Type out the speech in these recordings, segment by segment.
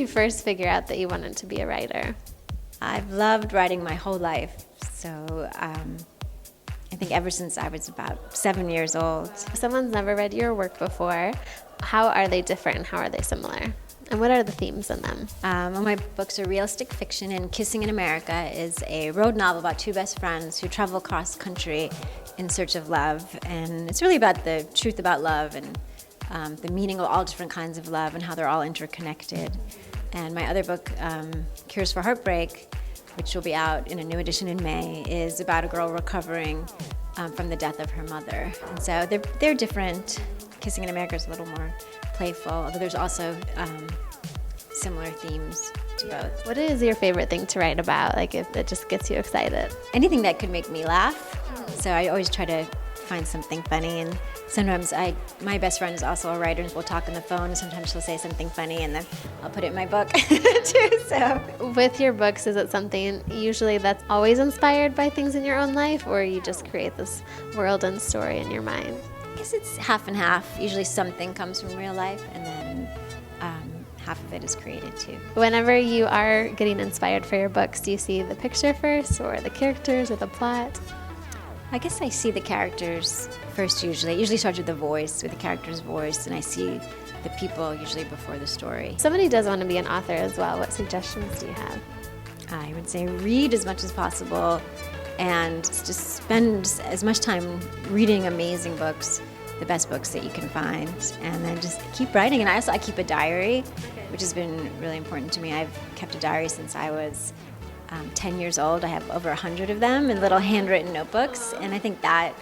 you first figure out that you wanted to be a writer? I've loved writing my whole life, so I think ever since I was about 7 years old. If someone's never read your work before, how are they different and how are they similar? And what are the themes in them? Well, my books are realistic fiction, and Kissing in America is a road novel about two best friends who travel across country in search of love. And it's really about the truth about love and the meaning of all different kinds of love and how they're all interconnected. And my other book, Cures for Heartbreak, which will be out in a new edition in May, is about a girl recovering from the death of her mother. And so they're different. Kissing in America is a little more playful, although there's also similar themes to both. What is your favorite thing to write about, like if it just gets you excited? Anything that could make me laugh. So I always try to find something funny, and sometimes my best friend is also a writer, and we'll talk on the phone, and sometimes she'll say something funny, and then I'll put it in my book too. So with your books, is it something usually that's always inspired by things in your own life, or you just create this world and story in your mind? I guess it's half and half. Usually something comes from real life, and then half of it is created too. Whenever you are getting inspired for your books, do you see the picture first, or the characters, or the plot? I guess I see the characters first usually. It usually starts with the voice, with the character's voice, and I see the people usually before the story. Somebody does want to be an author as well. What suggestions do you have? I would say read as much as possible and just spend as much time reading amazing books, the best books that you can find, and then just keep writing. And I keep a diary, which has been really important to me. I've kept a diary since I was 10 years old. I have over 100 of them in little handwritten notebooks, and I think that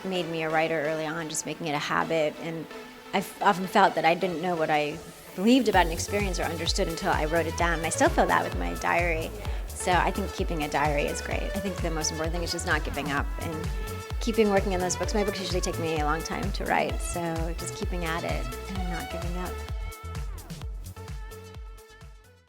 made me a writer early on, just making it a habit. And I've often felt that I didn't know what I believed about an experience or understood until I wrote it down. And I still feel that with my diary. So I think keeping a diary is great. I think the most important thing is just not giving up and keeping working on those books. My books usually take me a long time to write, so just keeping at it and not giving up.